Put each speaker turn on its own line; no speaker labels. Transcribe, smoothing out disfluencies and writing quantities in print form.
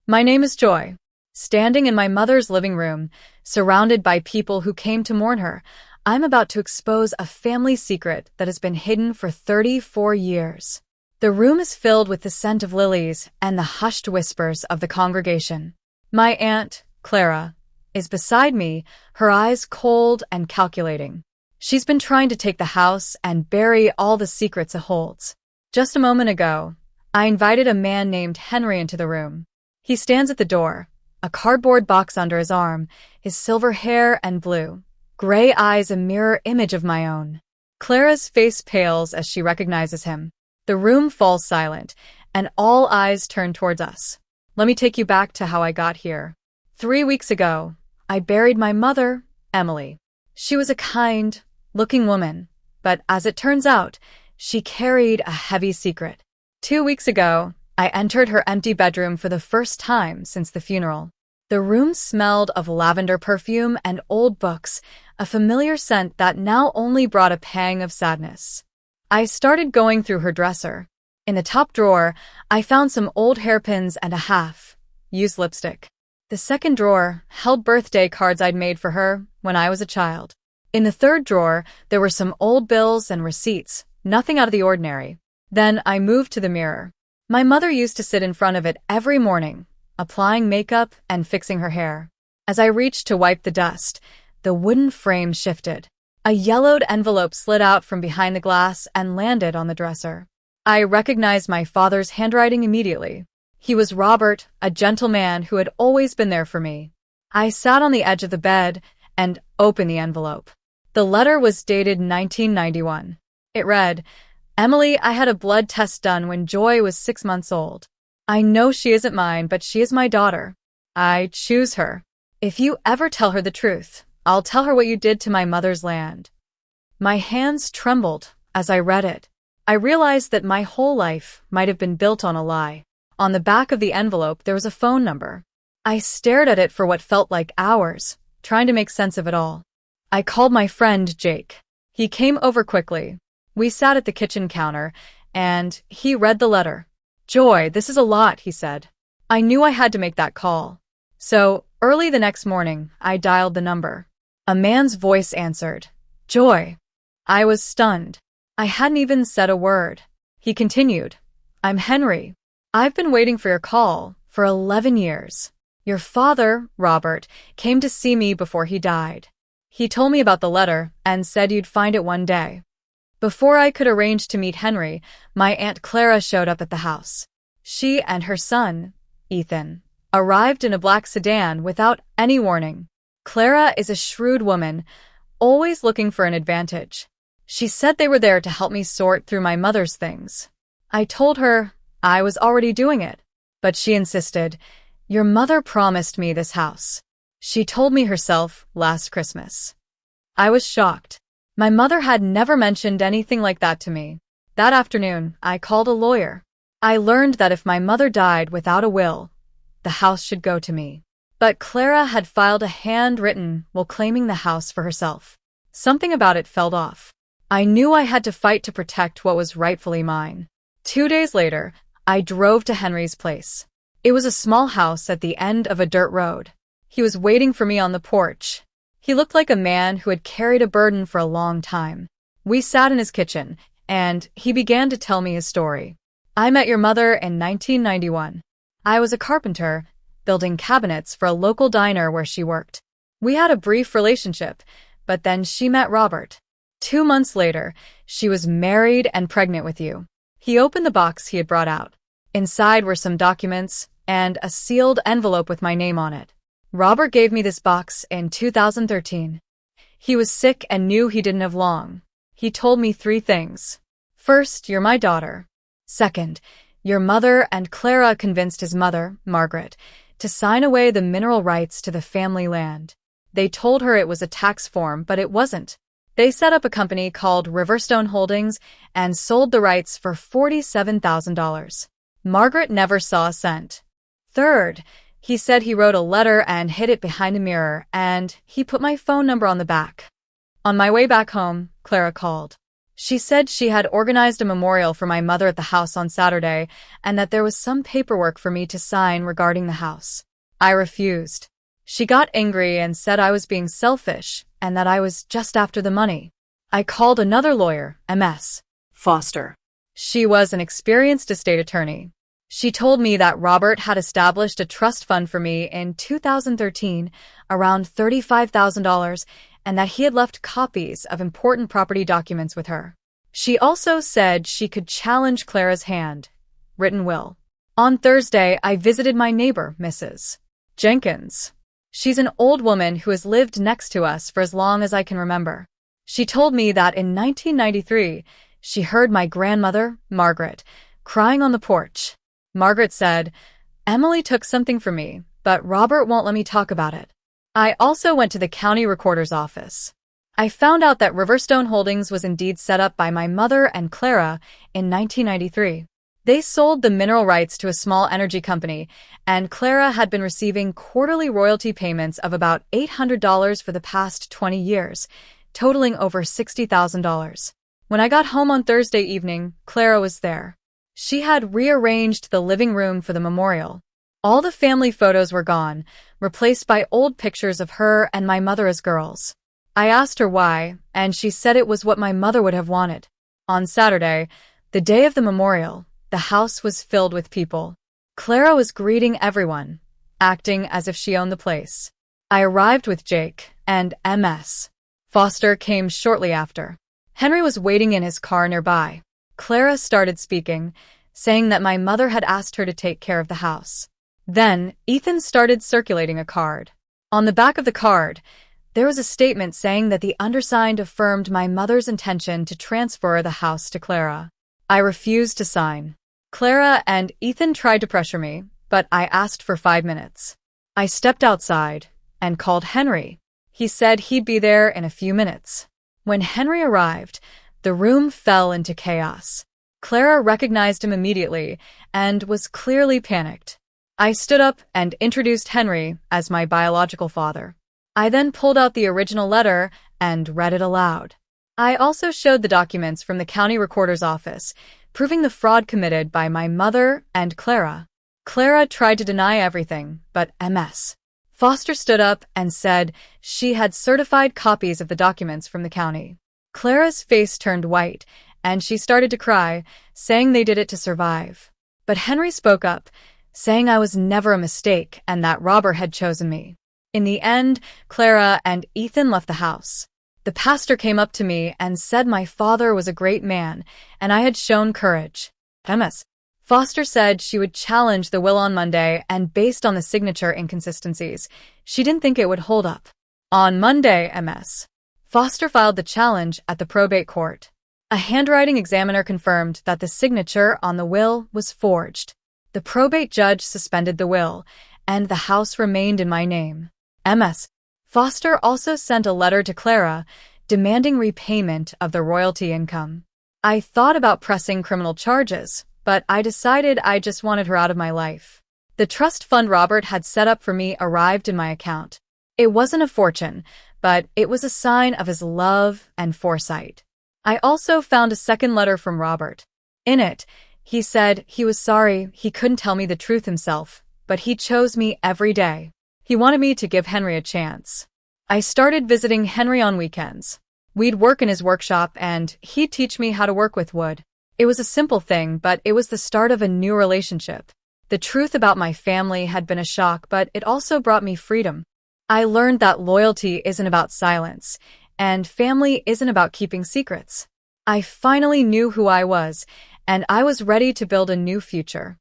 My name is Joy. Standing in my mother's living room, surrounded by people who came to mourn her, I'm about to expose a family secret that has been hidden for 34 years. The room is filled with the scent of lilies and the hushed whispers of the congregation. My aunt, Clara, is beside me, her eyes cold and calculating. She's been trying to take the house and bury all the secrets it holds. Just a moment ago, I invited a man named Henry into the room. He stands at the door, a cardboard box under his arm, his silver hair and blue, gray eyes a mirror image of my own. Clara's face pales as she recognizes him. The room falls silent, and all eyes turn towards us. Let me take you back to how I got here. 3 weeks ago, I buried my mother, Emily. She was a kind, looking woman, but as it turns out, she carried a heavy secret. 2 weeks ago, I entered her empty bedroom for the first time since the funeral. The room smelled of lavender perfume and old books, a familiar scent that now only brought a pang of sadness. I started going through her dresser. In the top drawer, I found some old hairpins and a half-used lipstick. The second drawer held birthday cards I'd made for her when I was a child. In the third drawer, there were some old bills and receipts, nothing out of the ordinary. Then I moved to the mirror. My mother used to sit in front of it every morning, applying makeup and fixing her hair. As I reached to wipe the dust, the wooden frame shifted. A yellowed envelope slid out from behind the glass and landed on the dresser. I recognized my father's handwriting immediately. He was Robert, a gentleman who had always been there for me. I sat on the edge of the bed and opened the envelope. The letter was dated 1991. It read, "Emily, I had a blood test done when Joy was 6 months old. I know she isn't mine, but she is my daughter. I choose her. If you ever tell her the truth, I'll tell her what you did to my mother's land." My hands trembled as I read it. I realized that my whole life might have been built on a lie. On the back of the envelope, there was a phone number. I stared at it for what felt like hours, trying to make sense of it all. I called my friend Jake. He came over quickly. We sat at the kitchen counter, and he read the letter. "Joy, this is a lot," he said. I knew I had to make that call. So, early the next morning, I dialed the number. A man's voice answered. "Joy." I was stunned. I hadn't even said a word. He continued, "I'm Henry. I've been waiting for your call for 11 years. Your father, Robert, came to see me before he died. He told me about the letter and said you'd find it one day." Before I could arrange to meet Henry, my Aunt Clara showed up at the house. She and her son, Ethan, arrived in a black sedan without any warning. Clara is a shrewd woman, always looking for an advantage. She said they were there to help me sort through my mother's things. I told her I was already doing it, but she insisted, "Your mother promised me this house. She told me herself last Christmas." I was shocked. My mother had never mentioned anything like that to me. That afternoon, I called a lawyer. I learned that if my mother died without a will, the house should go to me. But Clara had filed a handwritten will claiming the house for herself. Something about it felt off. I knew I had to fight to protect what was rightfully mine. 2 days later, I drove to Henry's place. It was a small house at the end of a dirt road. He was waiting for me on the porch. He looked like a man who had carried a burden for a long time. We sat in his kitchen, and he began to tell me his story. "I met your mother in 1991. I was a carpenter, building cabinets for a local diner where she worked. We had a brief relationship, but then she met Robert. 2 months later, she was married and pregnant with you." He opened the box he had brought out. Inside were some documents and a sealed envelope with my name on it. "Robert gave me this box in 2013. He was sick and knew he didn't have long. He told me 3 things. First, you're my daughter. Second, your mother and Clara convinced his mother, Margaret, to sign away the mineral rights to the family land. They told her it was a tax form, but it wasn't. They set up a company called Riverstone Holdings and sold the rights for $47,000. Margaret never saw a cent. Third, he said he wrote a letter and hid it behind a mirror, and he put my phone number on the back. On my way back home, Clara called. She said she had organized a memorial for my mother at the house on Saturday and that there was some paperwork for me to sign regarding the house. I refused. She got angry and said I was being selfish and that I was just after the money. I called another lawyer, Ms. Foster. She was an experienced estate attorney. She told me that Robert had established a trust fund for me in 2013, around $35,000, and that he had left copies of important property documents with her. She also said she could challenge Clara's hand-written will. On Thursday, I visited my neighbor, Mrs. Jenkins. She's an old woman who has lived next to us for as long as I can remember. She told me that in 1993, she heard my grandmother, Margaret, crying on the porch. Margaret said, "Emily took something from me, but Robert won't let me talk about it." I also went to the county recorder's office. I found out that Riverstone Holdings was indeed set up by my mother and Clara in 1993. They sold the mineral rights to a small energy company, and Clara had been receiving quarterly royalty payments of about $800 for the past 20 years, totaling over $60,000. When I got home on Thursday evening, Clara was there. She had rearranged the living room for the memorial. All the family photos were gone, replaced by old pictures of her and my mother as girls. I asked her why, and she said it was what my mother would have wanted. On Saturday, the day of the memorial, the house was filled with people. Clara was greeting everyone, acting as if she owned the place. I arrived with Jake, and Ms. Foster came shortly after. Henry was waiting in his car nearby. Clara started speaking, saying that my mother had asked her to take care of the house. Then, Ethan started circulating a card. On the back of the card, there was a statement saying that the undersigned affirmed my mother's intention to transfer the house to Clara. I refused to sign. Clara and Ethan tried to pressure me, but I asked for 5 minutes. I stepped outside and called Henry. He said he'd be there in a few minutes. When Henry arrived, the room fell into chaos. Clara recognized him immediately and was clearly panicked. I stood up and introduced Henry as my biological father. I then pulled out the original letter and read it aloud. I also showed the documents from the county recorder's office, proving the fraud committed by my mother and Clara. Clara tried to deny everything, but Ms. Foster stood up and said she had certified copies of the documents from the county. Clara's face turned white, and she started to cry, saying they did it to survive. But Henry spoke up, saying I was never a mistake and that Robert had chosen me. In the end, Clara and Ethan left the house. The pastor came up to me and said my father was a great man, and I had shown courage. Ms. Foster said she would challenge the will on Monday, and based on the signature inconsistencies, she didn't think it would hold up. On Monday, Ms. Foster filed the challenge at the probate court. A handwriting examiner confirmed that the signature on the will was forged. The probate judge suspended the will, and the house remained in my name. Ms. Foster also sent a letter to Clara demanding repayment of the royalty income. I thought about pressing criminal charges, but I decided I just wanted her out of my life. The trust fund Robert had set up for me arrived in my account. It wasn't a fortune, but it was a sign of his love and foresight. I also found a second letter from Robert. In it, he said he was sorry he couldn't tell me the truth himself, but he chose me every day. He wanted me to give Henry a chance. I started visiting Henry on weekends. We'd work in his workshop and he'd teach me how to work with wood. It was a simple thing, but it was the start of a new relationship. The truth about my family had been a shock, but it also brought me freedom. I learned that loyalty isn't about silence, and family isn't about keeping secrets. I finally knew who I was, and I was ready to build a new future.